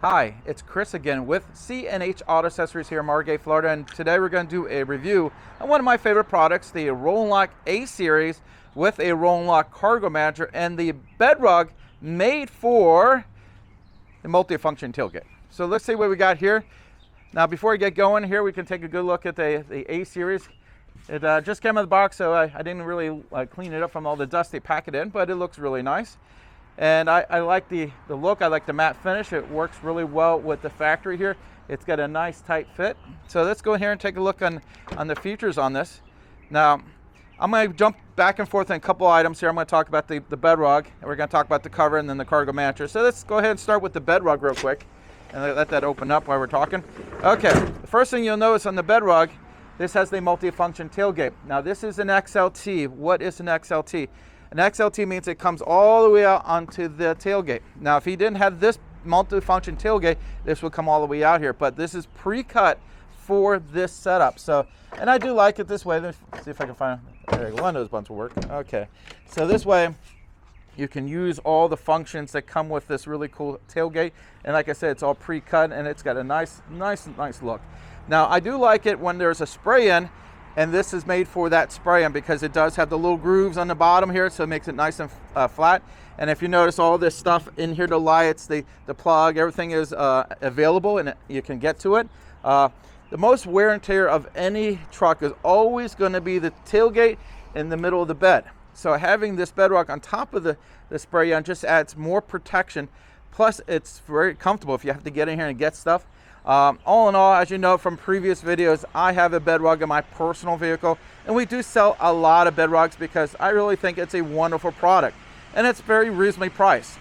Hi, it's Chris again with C&H Auto Accessories here in Margate, Florida, and today we're going to do a review on one of my favorite products, the rollnlock A series with a rollnlock cargo manager and the BedRug made for the multifunction tailgate. So let's see what we got here. Now before we get going here, we can take a good look at the A series. It just came in the box, so I didn't really clean it up from all the dust they pack it in, but it looks really nice. And I like the look, I like the matte finish. It works really well with the factory here. It's got a nice tight fit. So let's go here and take a look on the features on this. Now, I'm gonna jump back and forth on a couple items here. I'm gonna talk about the BedRug, and we're gonna talk about the cover and then the cargo manager. So let's go ahead and start with the BedRug real quick and let that open up while we're talking. Okay, the first thing you'll notice on the BedRug, this has the multifunction tailgate. Now this is an XLT. What is an XLT? An XLT means it comes all the way out onto the tailgate. Now, if he didn't have this multifunction tailgate, this would come all the way out here, but this is pre-cut for this setup. So, and I do like it this way. Let's see if I can find, there, one of those buttons will work. Okay, so this way you can use all the functions that come with this really cool tailgate. And like I said, it's all pre-cut and it's got a nice look. Now, I do like it when there's a spray in, and this is made for that spray in because it does have the little grooves on the bottom here, so it makes it nice and flat. And if you notice all this stuff in here, the lights, the plug, everything is available and you can get to it. The most wear and tear of any truck is always going to be the tailgate in the middle of the bed. So having this BedRug on top of the spray on just adds more protection. Plus, it's very comfortable if you have to get in here and get stuff. All in all, as you know from previous videos, I have a BedRug in my personal vehicle, and we do sell a lot of BedRugs because I really think it's a wonderful product, and it's very reasonably priced.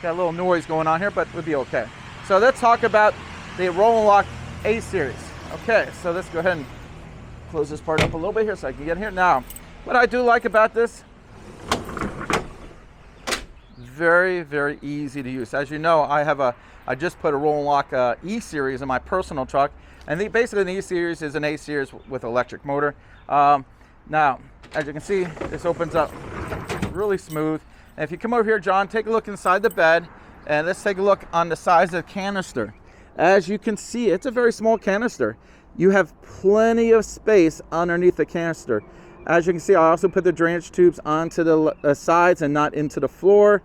Got a little noise going on here, but we'll be okay. So let's talk about the rollnlock A series. Okay, so let's go ahead and close this part up a little bit here so I can get in here. Now, what I do like about this, very easy to use. As you know, I just put a rollnlock E series in my personal truck, and basically the E series is an A series with electric motor. Now, as you can see, this opens up really smooth. And if you come over here, John, take a look inside the bed, and let's take a look on the size of the canister. As you can see, it's a very small canister. You have plenty of space underneath the canister. As you can see, I also put the drainage tubes onto the sides and not into the floor,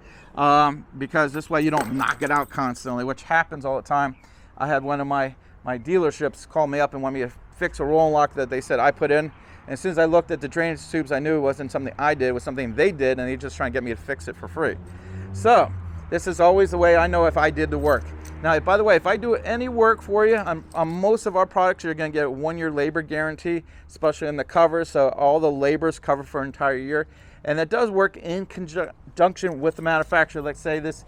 because this way you don't knock it out constantly, which happens all the time. I had one of my dealerships call me up and want me to fix a rollnlock that they said I put in. And as soon as I looked at the drainage tubes, I knew it wasn't something I did, it was something they did, and they just trying to get me to fix it for free. So this is always the way I know if I did the work. Now, by the way, if I do any work for you on most of our products, you're going to get a 1-year labor guarantee, especially in the covers. So all the labor is covered for an entire year. And that does work in conjunction with the manufacturer. Let's say this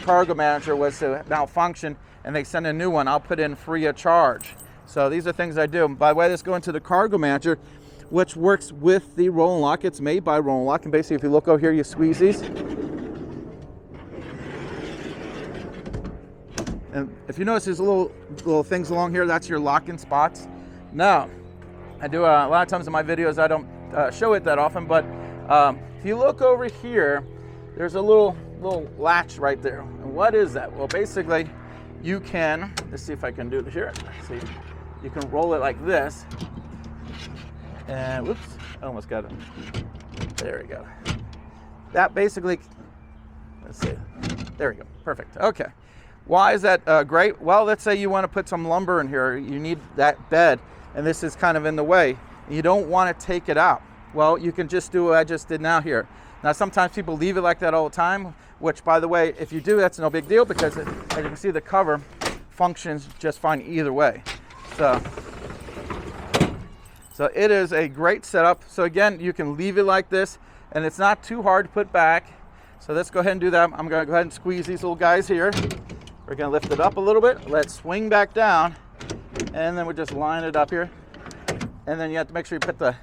cargo manager was to malfunction and they send a new one. I'll put in free of charge. So these are things I do. By the way, let's go into the cargo manager, which works with the rollnlock. It's made by rollnlock. And basically, if you look over here, you squeeze these. And if you notice these little things along here, that's your lock-in spots. Now, I do a lot of times in my videos, I don't show it that often, but if you look over here, there's a little latch right there. And what is that? Well, basically, you can, let's see if I can do it here. See, you can roll it like this. And whoops, I almost got it. There we go. That basically, let's see. There we go, perfect, okay. Why is that great? Well, let's say you want to put some lumber in here. You need that bed, and this is kind of in the way. And you don't want to take it out. Well, you can just do what I just did now here. Now, sometimes people leave it like that all the time, which, by the way, if you do, that's no big deal because, as you can see, the cover functions just fine either way. So it is a great setup. So again, you can leave it like this, and it's not too hard to put back. So let's go ahead and do that. I'm going to go ahead and squeeze these little guys here. We're going to lift it up a little bit. Let's swing back down, and then we'll just line it up here. And then you have to make sure you put the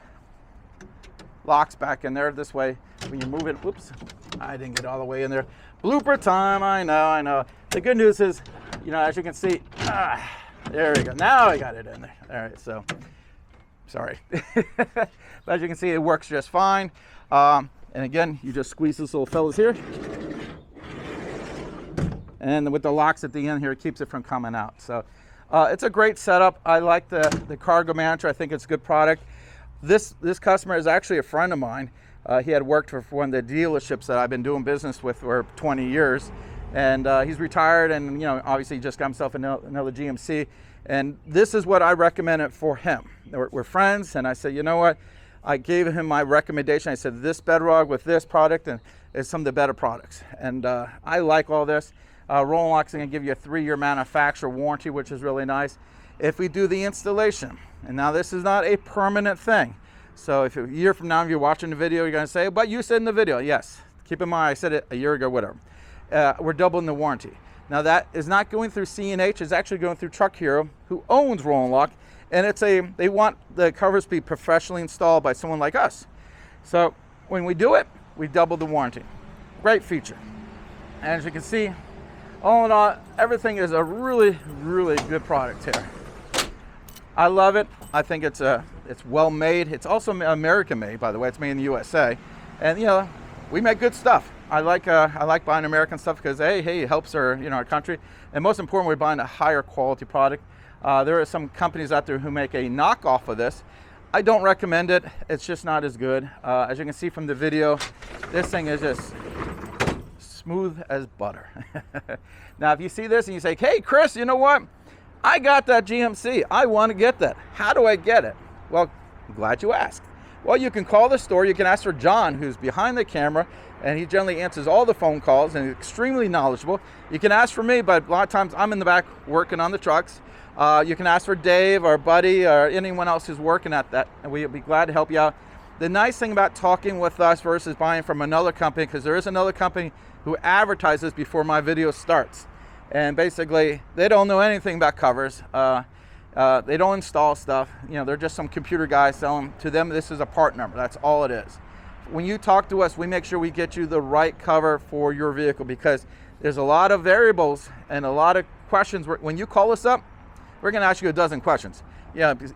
locks back in there. This way, when you move it, whoops, I didn't get all the way in there. Blooper time, I know. The good news is, you know, as you can see, there we go. Now I got it in there. All right, so, sorry. But as you can see, it works just fine. And again, you just squeeze this little fellas here. and with the locks at the end here, it keeps it from coming out. So it's a great setup. I like the cargo manager. I think it's a good product. This customer is actually a friend of mine. He had worked for one of the dealerships that I've been doing business with for 20 years. And he's retired, and obviously just got himself another GMC. And this is what I recommended for him. We're friends, and I said, you know what? I gave him my recommendation. I said, this BedRug with this product and is some of the better products. And I like all this. rollnlock's going to give you a 3-year manufacturer warranty, which is really nice. If we do the installation, and now this is not a permanent thing. So if a year from now, if you're watching the video, you're going to say, but you said in the video, yes. Keep in mind, I said it a year ago, whatever. We're doubling the warranty. Now that is not going through C&H, it's actually going through Truck Hero, who owns rollnlock, and they want the covers to be professionally installed by someone like us. So when we do it, we double the warranty. Great feature. And as you can see, all in all, everything is a really, really good product here. I love it. I think it's well made. It's also American made, by the way. It's made in the USA, and we make good stuff. I like buying American stuff because hey, it helps our country, and most important, we're buying a higher quality product. There are some companies out there who make a knockoff of this. I don't recommend it. It's just not as good. As you can see from the video, this thing is just smooth as butter. Now, if you see this and you say, hey, Chris, you know what? I got that GMC. I want to get that. How do I get it? Well, I'm glad you asked. Well, you can call the store. You can ask for John, who's behind the camera, and he generally answers all the phone calls and is extremely knowledgeable. You can ask for me, but a lot of times I'm in the back working on the trucks. You can ask for Dave or Buddy or anyone else who's working at that, and we'll be glad to help you out. The nice thing about talking with us versus buying from another company, because there is another company who advertises before my video starts. And basically, they don't know anything about covers. They don't install stuff. They're just some computer guys selling. To them, this is a part number. That's all it is. When you talk to us, we make sure we get you the right cover for your vehicle, because there's a lot of variables and a lot of questions. When you call us up, we're going to ask you a dozen questions.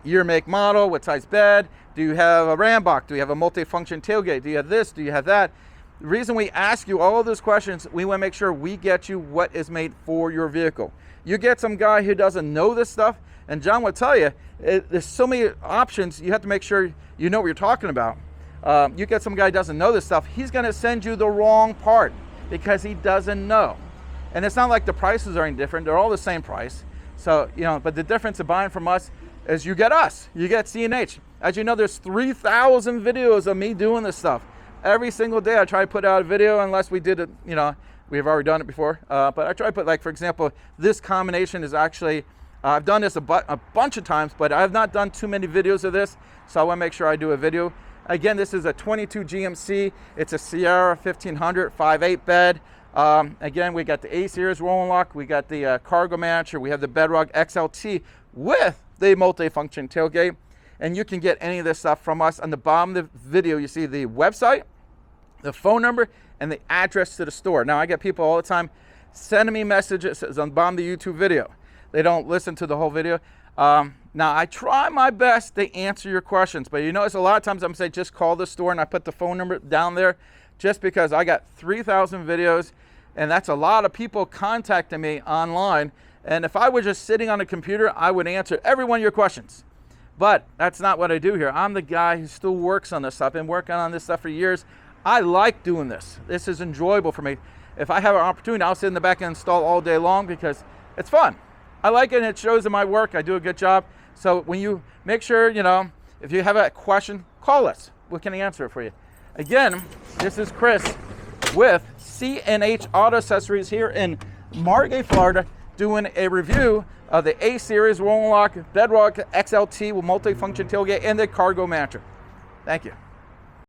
Year, make, model, what size bed, do you have a Rambock, do you have a multi-function tailgate, do you have this, do you have that? The reason we ask you all of those questions, we want to make sure we get you what is made for your vehicle. You get some guy who doesn't know this stuff, and John will tell you, there's so many options, you have to make sure you know what you're talking about. You get some guy who doesn't know this stuff, he's going to send you the wrong part because he doesn't know. And it's not like the prices are any different, they're all the same price. So, but the difference of buying from us is you get us, you get C&H. As you know, there's 3,000 videos of me doing this stuff. Every single day I try to put out a video, unless we did it, we've already done it before. But I try to put, like, for example, this combination is actually, I've done this a bunch of times, but I have not done too many videos of this. So I want to make sure I do a video. Again, this is a 22 GMC. It's a Sierra 1500 5.8 bed. Again, we got the A series rollnlock, we got the cargo manager, we have the BedRug XLT with the multi-function tailgate, and you can get any of this stuff from us. On the bottom of the video, you see the website, the phone number, and the address to the store. Now, I get people all the time sending me messages on the bottom of the YouTube video. They don't listen to the whole video. Now, I try my best to answer your questions, but you notice a lot of times I'm going to say just call the store, and I put the phone number down there just because I got 3,000 videos, and that's a lot of people contacting me online. And if I was just sitting on a computer, I would answer every one of your questions. But that's not what I do here. I'm the guy who still works on this stuff. I've been working on this stuff for years. I like doing this. This is enjoyable for me. If I have an opportunity, I'll sit in the back and install all day long because it's fun. I like it, and it shows in my work. I do a good job. So when you make sure, if you have a question, call us. We can answer it for you. Again, this is Chris with C&H Auto Accessories here in Margate, Florida, doing a review of the A series rollnlock BedRug XLT with multi-function tailgate and the cargo manager. Thank you.